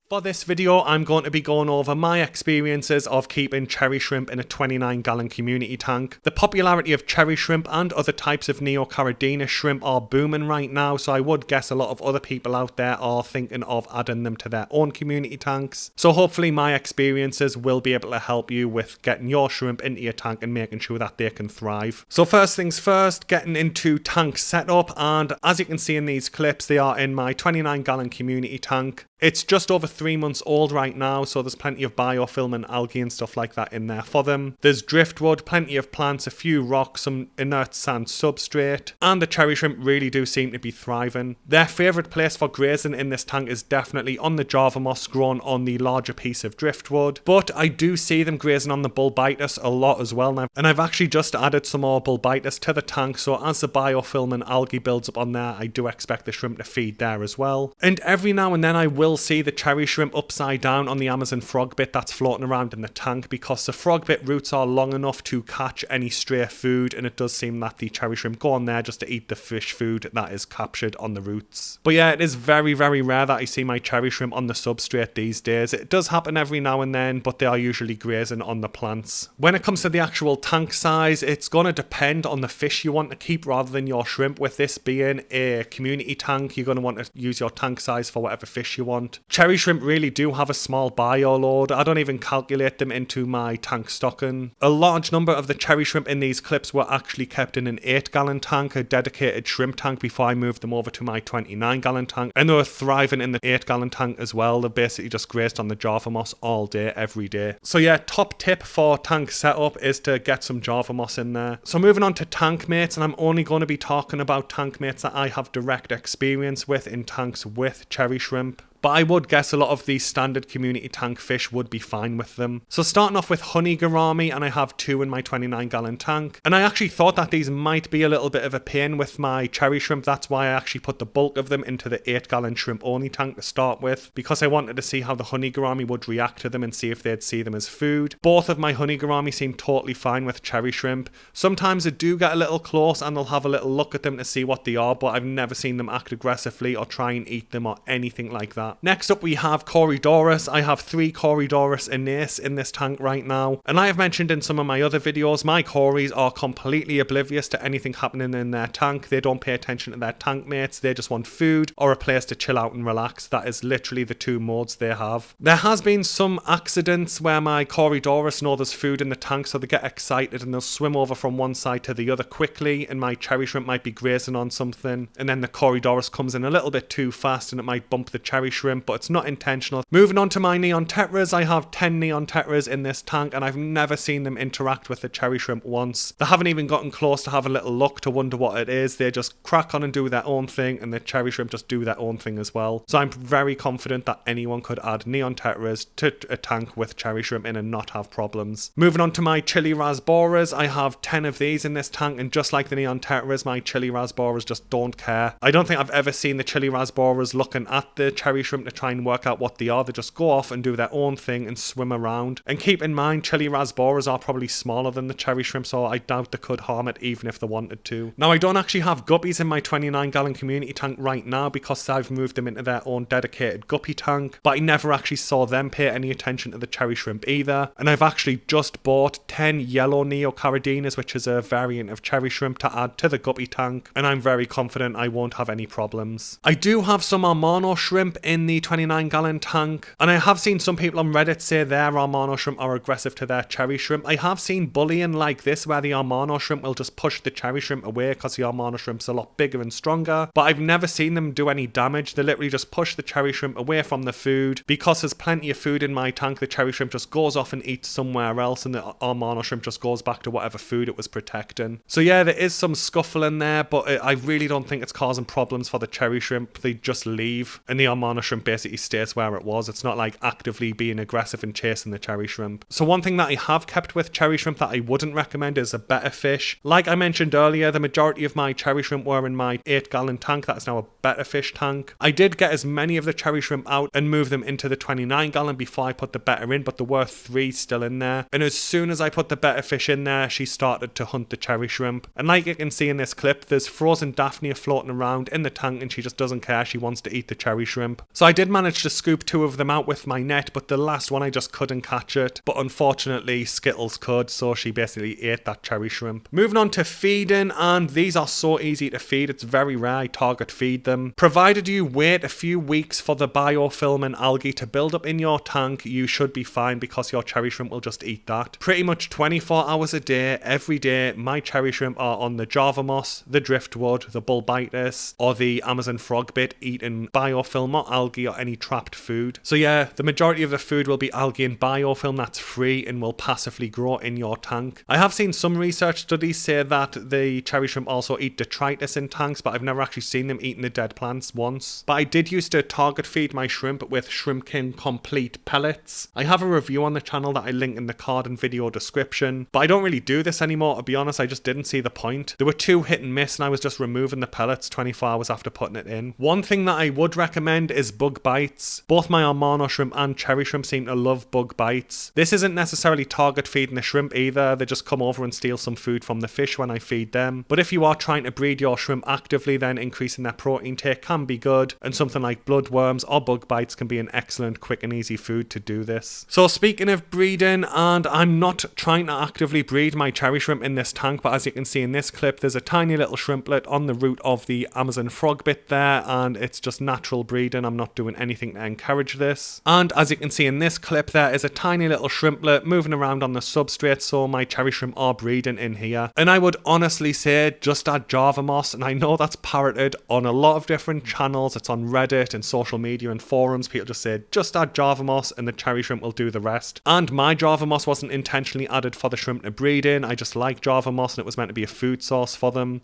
For this video, I'm going to be going over my experiences of keeping cherry shrimp in a 29-gallon community tank. The popularity of cherry shrimp and other types of neocaridina shrimp are booming right now, so I would guess a lot of other people out there are thinking of adding them to their own community tanks. So hopefully my experiences will be able to help you with getting your shrimp into your tank and making sure that they can thrive. So first things first, getting into tank setup, and as you can see in these clips, they are in my 29-gallon community tank. It's just over 3 months old right now, so there's plenty of biofilm and algae and stuff like that in there for them. There's driftwood, plenty of plants, a few rocks, some inert sand substrate, and the cherry shrimp really do seem to be thriving. Their favourite place for grazing in this tank is definitely on the Java moss grown on the larger piece of driftwood, but I do see them grazing on the bulbitis a lot as well now, and I've actually just added some more bulbitis to the tank, so as the biofilm and algae builds up on there, I do expect the shrimp to feed there as well. And every now and then I will see the cherry shrimp upside down on the Amazon frog bit that's floating around in the tank, because the frog bit roots are long enough to catch any stray food, and it does seem that the cherry shrimp go on there just to eat the fish food that is captured on the roots. But yeah, it is very rare that I see my cherry shrimp on the substrate these days. It does happen every now and then, but they are usually grazing on the plants. When it comes to the actual tank size, it's going to depend on the fish you want to keep rather than your shrimp. With this being a community tank, you're going to want to use your tank size for whatever fish you want. Cherry shrimp really do have a small bio load. I don't even calculate them into my tank stocking. A large number of the cherry shrimp in these clips were actually kept in an 8-gallon tank, a dedicated shrimp tank, before I moved them over to my 29-gallon tank, and they were thriving in the 8-gallon tank as well. They basically just grazed on the Java moss all day, every day. So yeah, top tip for tank setup is to get some Java moss in there. So moving on to tank mates, and I'm only going to be talking about tank mates that I have direct experience with in tanks with cherry shrimp. But I would guess a lot of these standard community tank fish would be fine with them. So starting off with honey gourami, and I have 2 in my 29-gallon tank. And I actually thought that these might be a little bit of a pain with my cherry shrimp. That's why I actually put the bulk of them into the 8-gallon shrimp only tank to start with, because I wanted to see how the honey gourami would react to them and see if they'd see them as food. Both of my honey gourami seem totally fine with cherry shrimp. Sometimes they do get a little close and they'll have a little look at them to see what they are, but I've never seen them act aggressively or try and eat them or anything like that. Next up we have Corydoras. I have 3 Corydoras anase in this tank right now, and I have mentioned in some of my other videos, my Corys are completely oblivious to anything happening in their tank. They don't pay attention to their tank mates. They just want food or a place to chill out and relax. That is literally the 2 modes they have. There has been some accidents where my Corydoras know there's food in the tank, so they get excited and they'll swim over from one side to the other quickly, and my cherry shrimp might be grazing on something, and then the Corydoras comes in a little bit too fast and it might bump the cherry shrimp, but it's not intentional. Moving on to my neon tetras, I have 10 neon tetras in this tank, and I've never seen them interact with the cherry shrimp once. They haven't even gotten close to have a little look to wonder what it is. They just crack on and do their own thing, and the cherry shrimp just do their own thing as well. So I'm very confident that anyone could add neon tetras to a tank with cherry shrimp in and not have problems. Moving on to my chili rasboras, I have 10 of these in this tank, and just like the neon tetras, my chili rasboras just don't care. I don't think I've ever seen the chili rasboras looking at the cherry shrimp to try and work out what they are. They just go off and do their own thing and swim around. And keep in mind, chili rasboras are probably smaller than the cherry shrimp, so I doubt they could harm it even if they wanted to. Now, I don't actually have guppies in my 29-gallon community tank right now because I've moved them into their own dedicated guppy tank, but I never actually saw them pay any attention to the cherry shrimp either. And I've actually just bought 10 yellow neocaridinas, which is a variant of cherry shrimp, to add to the guppy tank, and I'm very confident I won't have any problems. I do have some Armano shrimp in the 29-gallon tank, and I have seen some people on Reddit say their Armano shrimp are aggressive to their cherry shrimp. I have seen bullying like this where the Armano shrimp will just push the cherry shrimp away because the Armano shrimp's a lot bigger and stronger, but I've never seen them do any damage. They literally just push the cherry shrimp away from the food. Because there's plenty of food in my tank, the cherry shrimp just goes off and eats somewhere else, and the Armano shrimp just goes back to whatever food it was protecting. So yeah, there is some scuffle in there, but I really don't think it's causing problems for the cherry shrimp. They just leave, and the Armano shrimp basically stays where it was. It's not like actively being aggressive and chasing the cherry shrimp. So one thing that I have kept with cherry shrimp that I wouldn't recommend is a betta fish. Like I mentioned earlier, the majority of my cherry shrimp were in my 8-gallon tank. That's now a betta fish tank. I did get as many of the cherry shrimp out and move them into the 29-gallon before I put the betta in, but there were 3 still in there. And as soon as I put the betta fish in there, she started to hunt the cherry shrimp. And like you can see in this clip, there's frozen Daphnia floating around in the tank, and she just doesn't care. She wants to eat the cherry shrimp. So I did manage to scoop 2 of them out with my net, but the last one I just couldn't catch it. But unfortunately Skittles could, so she basically ate that cherry shrimp. Moving on to feeding, and these are so easy to feed, it's very rare I target feed them. Provided you wait a few weeks for the biofilm and algae to build up in your tank, you should be fine because your cherry shrimp will just eat that. Pretty much 24 hours a day, every day, my cherry shrimp are on the Java moss, the driftwood, the bulbitis, or the Amazon frogbit, eating biofilm or algae or any trapped food. So yeah, the majority of the food will be algae and biofilm that's free and will passively grow in your tank. I have seen some research studies say that the cherry shrimp also eat detritus in tanks, but I've never actually seen them eating the dead plants once. But I did used to target feed my shrimp with Shrimpkin Complete pellets. I have a review on the channel that I link in the card and video description, but I don't really do this anymore, to be honest. I just didn't see the point. There were 2 hit and miss and I was just removing the pellets 24 hours after putting it in. One thing that I would recommend is bug bites. Both my Armano shrimp and cherry shrimp seem to love bug bites. This isn't necessarily target feeding the shrimp either, they just come over and steal some food from the fish when I feed them. But if you are trying to breed your shrimp actively, then increasing their protein take can be good, and something like bloodworms or bug bites can be an excellent quick and easy food to do this. So speaking of breeding, and I'm not trying to actively breed my cherry shrimp in this tank, but as you can see in this clip, there's a tiny little shrimplet on the root of the Amazon frogbit there, and it's just natural breeding. I'm not doing anything to encourage this. And as you can see in this clip, there is a tiny little shrimplet moving around on the substrate, so my cherry shrimp are breeding in here. And I would honestly say just add Java moss, and I know that's parroted on a lot of different channels, it's on Reddit and social media and forums. People just say just add Java moss and the cherry shrimp will do the rest. And my Java moss wasn't intentionally added for the shrimp to breed in, I just like Java moss and it was meant to be a food source for them.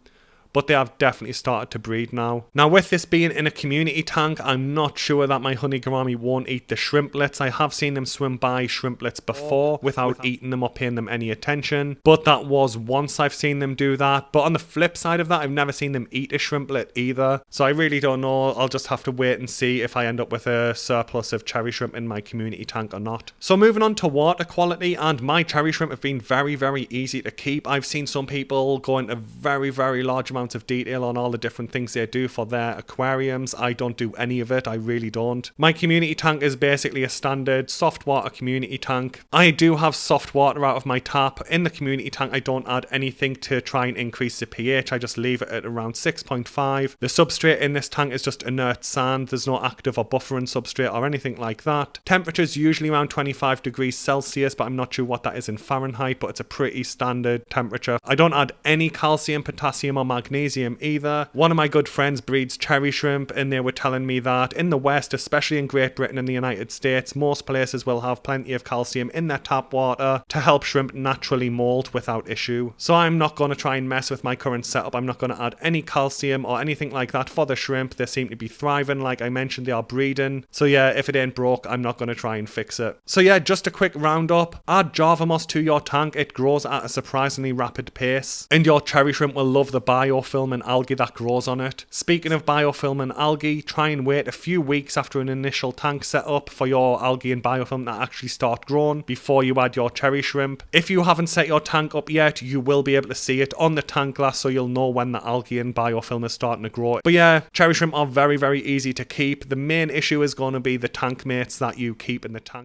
But they have definitely started to breed now. Now with this being in a community tank, I'm not sure that my honey gourami won't eat the shrimplets. I have seen them swim by shrimplets before without eating them or paying them any attention. But that was once I've seen them do that. But on the flip side of that, I've never seen them eat a shrimplet either. So I really don't know. I'll just have to wait and see if I end up with a surplus of cherry shrimp in my community tank or not. So moving on to water quality, and my cherry shrimp have been very, very easy to keep. I've seen some people go into very, very large amounts of detail on all the different things they do for their aquariums. I don't do any of it, I really don't. My community tank is basically a standard soft water community tank. I do have soft water out of my tap. In the community tank I don't add anything to try and increase the pH, I just leave it at around 6.5. The substrate in this tank is just inert sand, there's no active or buffering substrate or anything like that. Temperature's usually around 25 degrees Celsius, but I'm not sure what that is in Fahrenheit, but it's a pretty standard temperature. I don't add any calcium, potassium or magnesium either. One of my good friends breeds cherry shrimp and they were telling me that in the West, especially in Great Britain and the United States, most places will have plenty of calcium in their tap water to help shrimp naturally molt without issue. So I'm not going to try and mess with my current setup. I'm not going to add any calcium or anything like that for the shrimp. They seem to be thriving, like I mentioned, they are breeding. So yeah, if it ain't broke, I'm not going to try and fix it. So yeah, just a quick roundup. Add Java moss to your tank. It grows at a surprisingly rapid pace, and your cherry shrimp will love the biofilm and algae that grows on it. Speaking of biofilm and algae, try and wait a few weeks after an initial tank setup for your algae and biofilm to actually start growing before you add your cherry shrimp. If you haven't set your tank up yet, you will be able to see it on the tank glass, so you'll know when the algae and biofilm is starting to grow. But yeah, cherry shrimp are very, very easy to keep. The main issue is going to be the tank mates that you keep in the tank.